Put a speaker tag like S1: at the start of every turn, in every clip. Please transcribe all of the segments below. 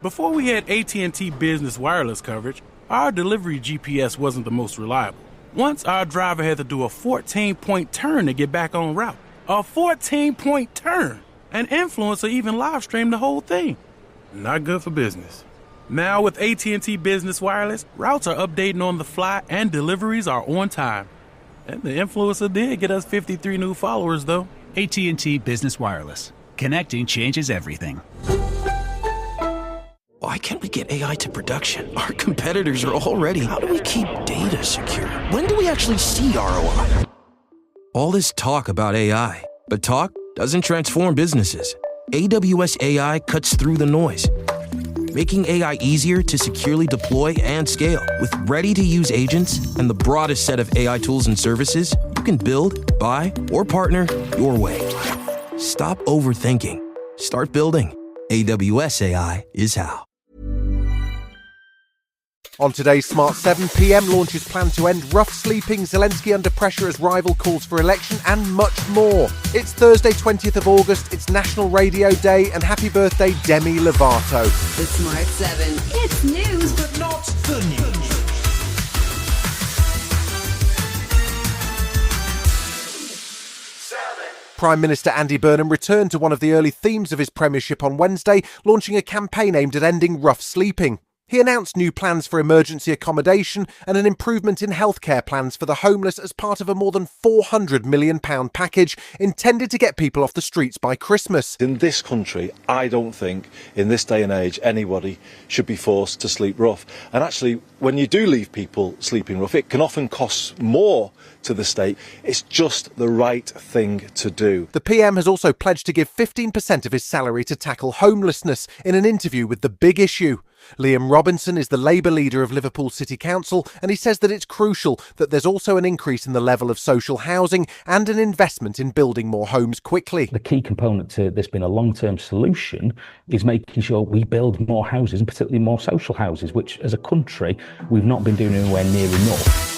S1: Before we had AT&T Business Wireless coverage, our delivery GPS wasn't the most reliable. Once our driver had to do a 14-point turn to get back on route. A 14-point turn! An influencer even live-streamed the whole thing. Not good for business. Now with AT&T Business Wireless, routes are updating on the fly and deliveries are on time. And the influencer did get us 53 new followers, though.
S2: AT&T Business Wireless. Connecting changes everything.
S3: Why can't we get AI to production? Our competitors are already. How do we keep data secure? When do we actually see ROI? All this talk about AI, but talk doesn't transform businesses. AWS AI cuts through the noise, making AI easier to securely deploy and scale. With ready-to-use agents and the broadest set of AI tools and services, you can build, buy, or partner your way. Stop overthinking. Start building. AWS AI is how.
S4: On today's Smart 7, PM launches plan to end rough sleeping, Zelensky under pressure as rival calls for election, and much more. It's Thursday, 20th of August, it's National Radio Day, and happy birthday, Demi Lovato.
S5: The Smart 7. It's news, but not the news.
S4: Prime Minister Andy Burnham returned to one of the early themes of his premiership on Wednesday, launching a campaign aimed at ending rough sleeping. He announced new plans for emergency accommodation and an improvement in healthcare plans for the homeless as part of a more than £400 million package intended to get people off the streets by Christmas.
S6: In this country, I don't think, in this day and age, anybody should be forced to sleep rough. And actually, when you do leave people sleeping rough, it can often cost more to the state. It's just the right thing to do.
S4: The PM has also pledged to give 15% of his salary to tackle homelessness in an interview with The Big Issue. Liam Robinson is the Labour leader of Liverpool City Council, and he says that it's crucial that there's also an increase in the level of social housing and an investment in building more homes quickly.
S7: The key component to this being a long-term solution is making sure we build more houses, and particularly more social houses, which as a country we've not been doing anywhere near enough.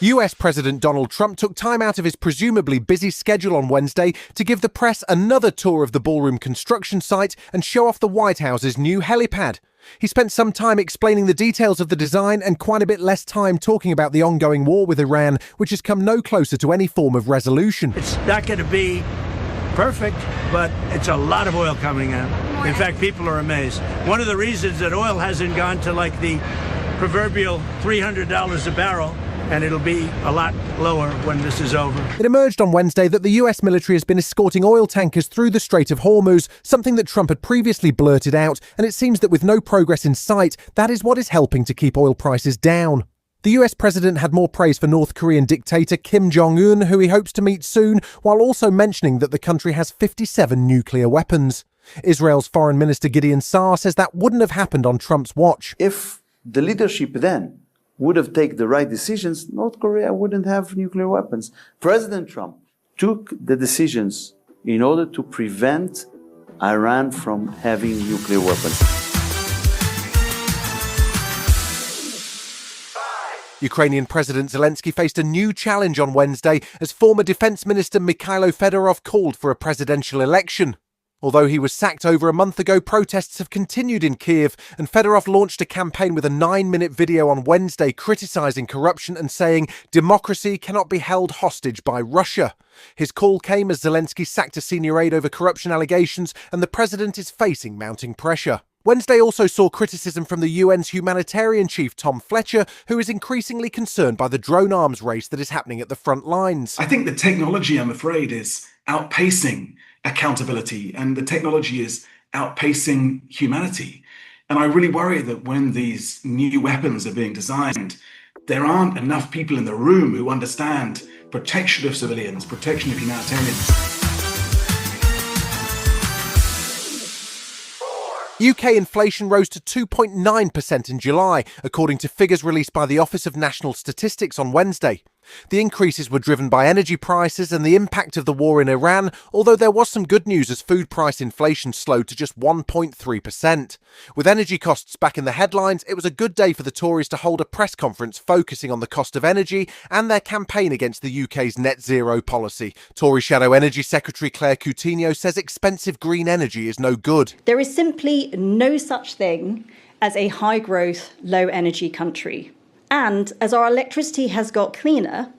S4: US President Donald Trump took time out of his presumably busy schedule on Wednesday to give the press another tour of the ballroom construction site and show off the White House's new helipad. He spent some time explaining the details of the design and quite a bit less time talking about the ongoing war with Iran, which has come no closer to any form of resolution.
S8: It's not going to be perfect, but it's a lot of oil coming out. In fact, people are amazed. One of the reasons that oil hasn't gone to like the proverbial $300 a barrel, and it'll be a lot lower when this is over.
S4: It emerged on Wednesday that the US military has been escorting oil tankers through the Strait of Hormuz, something that Trump had previously blurted out, and it seems that with no progress in sight, that is what is helping to keep oil prices down. The US president had more praise for North Korean dictator Kim Jong-un, who he hopes to meet soon, while also mentioning that the country has 57 nuclear weapons. Israel's Foreign Minister Gideon Saar says that wouldn't have happened on Trump's watch.
S9: If the leadership then would have taken the right decisions, North Korea wouldn't have nuclear weapons. President Trump took the decisions in order to prevent Iran from having nuclear weapons.
S4: Ukrainian President Zelensky faced a new challenge on Wednesday as former Defence Minister Mikhailo Fedorov called for a presidential election. Although he was sacked over a month ago, protests have continued in Kiev, and Fedorov launched a campaign with a 9-minute video on Wednesday criticising corruption and saying democracy cannot be held hostage by Russia. His call came as Zelensky sacked a senior aide over corruption allegations, and the president is facing mounting pressure. Wednesday also saw criticism from the UN's humanitarian chief Tom Fletcher, who is increasingly concerned by the drone arms race that is happening at the front lines.
S10: I think the technology, I'm afraid, is outpacing accountability, and the technology is outpacing humanity. And I really worry that when these new weapons are being designed, there aren't enough people in the room who understand protection of civilians, protection of humanitarians.
S4: UK inflation rose to 2.9% in July, according to figures released by the Office of National Statistics on Wednesday. The increases were driven by energy prices and the impact of the war in Iran, although there was some good news as food price inflation slowed to just 1.3%. With energy costs back in the headlines, it was a good day for the Tories to hold a press conference focusing on the cost of energy and their campaign against the UK's net zero policy. Tory Shadow Energy Secretary Claire Coutinho says expensive green energy is no good.
S11: There is simply no such thing as a high-growth, low-energy country. And as our electricity has got cleaner,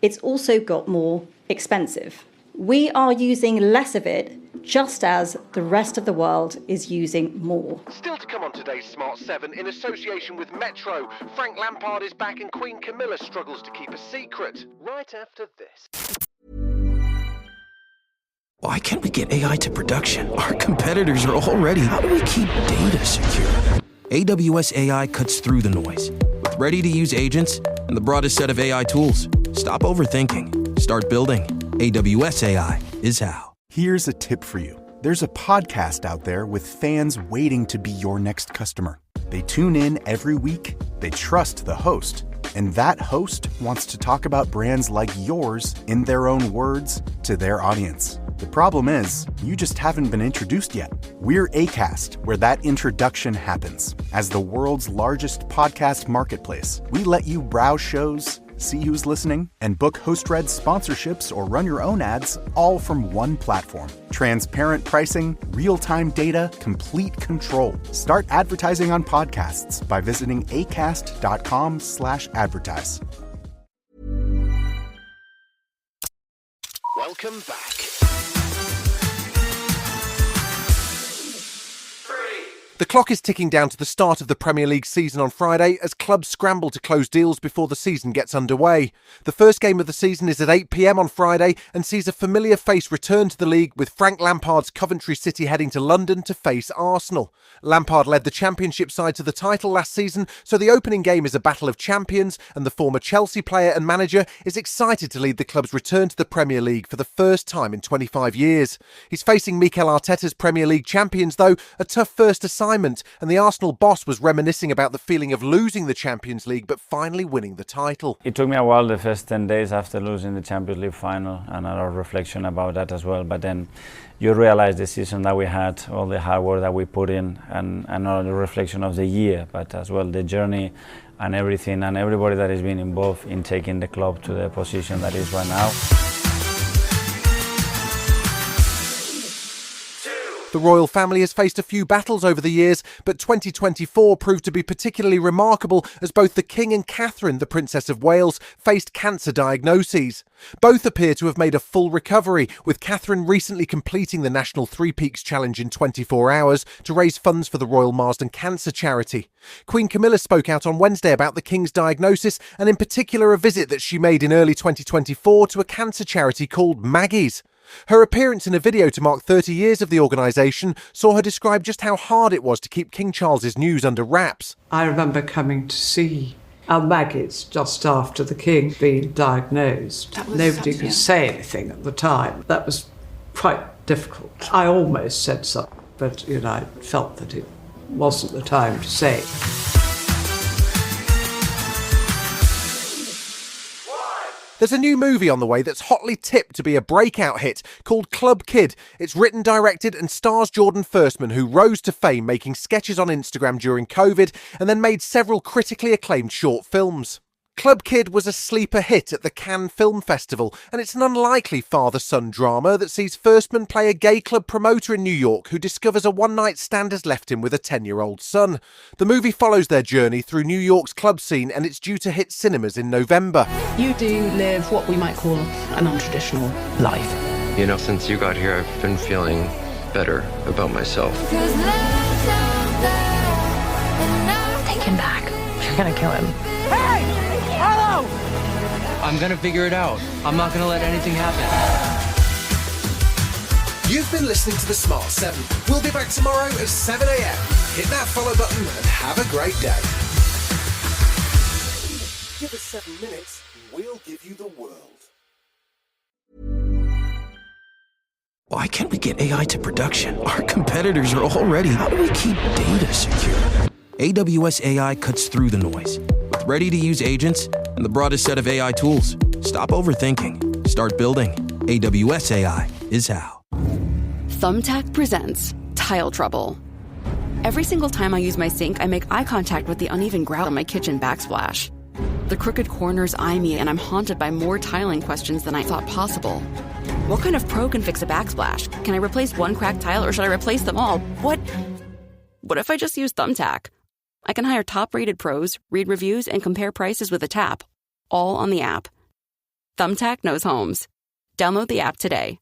S11: it's also got more expensive. We are using less of it, just as the rest of the world is using more.
S4: Still to come on today's Smart 7, in association with Metro, Frank Lampard is back and Queen Camilla struggles to keep a secret. Right after this.
S3: Why can't we get AI to production? Our competitors are all ready. How do we keep data secure? AWS AI cuts through the noise. With ready-to-use agents and the broadest set of AI tools. Stop overthinking. Start building. AWS AI is how.
S12: Here's a tip for you. There's a podcast out there with fans waiting to be your next customer. They tune in every week, they trust the host, and that host wants to talk about brands like yours in their own words to their audience. The problem is, you just haven't been introduced yet. We're Acast, where that introduction happens. As the world's largest podcast marketplace, we let you browse shows, see who's listening, and book host-read sponsorships or run your own ads, all from one platform. Transparent pricing, real-time data, complete control. Start advertising on podcasts by visiting acast.com/advertise.
S4: Welcome back. The clock is ticking down to the start of the Premier League season on Friday as clubs scramble to close deals before the season gets underway. The first game of the season is at 8 p.m. on Friday and sees a familiar face return to the league, with Frank Lampard's Coventry City heading to London to face Arsenal. Lampard led the Championship side to the title last season, so the opening game is a battle of champions, and the former Chelsea player and manager is excited to lead the club's return to the Premier League for the first time in 25 years. He's facing Mikel Arteta's Premier League champions, though, a tough first assignment, and the Arsenal boss was reminiscing about the feeling of losing the Champions League but finally winning the title.
S13: It took me a while, the first 10 days after losing the Champions League final, and a lot of reflection about that as well. But then you realize the season that we had, all the hard work that we put in, and not the reflection of the year, but as well the journey and everything, and everybody that has been involved in taking the club to the position that it is right now.
S4: The royal family has faced a few battles over the years, but 2024 proved to be particularly remarkable as both the King and Catherine, the Princess of Wales, faced cancer diagnoses. Both appear to have made a full recovery, with Catherine recently completing the National Three Peaks Challenge in 24 hours to raise funds for the Royal Marsden Cancer Charity. Queen Camilla spoke out on Wednesday about the King's diagnosis, and in particular a visit that she made in early 2024 to a cancer charity called Maggie's. Her appearance in a video to mark 30 years of the organisation saw her describe just how hard it was to keep King Charles's news under wraps.
S14: I remember coming to see our Maggie's just after the King being diagnosed. Nobody could say anything at the time. That was quite difficult. I almost said something, but I felt that it wasn't the time to say it.
S4: There's a new movie on the way that's hotly tipped to be a breakout hit called Club Kid. It's written, directed and stars Jordan Firstman, who rose to fame making sketches on Instagram during COVID and then made several critically acclaimed short films. Club Kid was a sleeper hit at the Cannes Film Festival, and it's an unlikely father-son drama that sees Firstman play a gay club promoter in New York who discovers a one-night stand has left him with a 10-year-old son. The movie follows their journey through New York's club scene, and it's due to hit cinemas in November.
S15: You do live what we might call a non-traditional life.
S16: Since you got here, I've been feeling better about myself.
S15: Take him back. You're gonna kill him.
S17: Hey! Hello!
S16: I'm gonna figure it out. I'm not gonna let anything happen.
S4: You've been listening to The Smart 7. We'll be back tomorrow at 7 a.m. Hit that follow button and have a great day. Give us 7 minutes, we'll give you the world.
S3: Why can't we get AI to production? Our competitors are all ready. How do we keep data secure? AWS AI cuts through the noise. With ready-to-use agents and the broadest set of AI tools. Stop overthinking. Start building. AWS AI is how.
S18: Thumbtack presents Tile Trouble. Every single time I use my sink, I make eye contact with the uneven grout on my kitchen backsplash. The crooked corners eye me, and I'm haunted by more tiling questions than I thought possible. What kind of pro can fix a backsplash? Can I replace one cracked tile, or should I replace them all? What if I just use Thumbtack? I can hire top-rated pros, read reviews, and compare prices with a tap, all on the app. Thumbtack knows homes. Download the app today.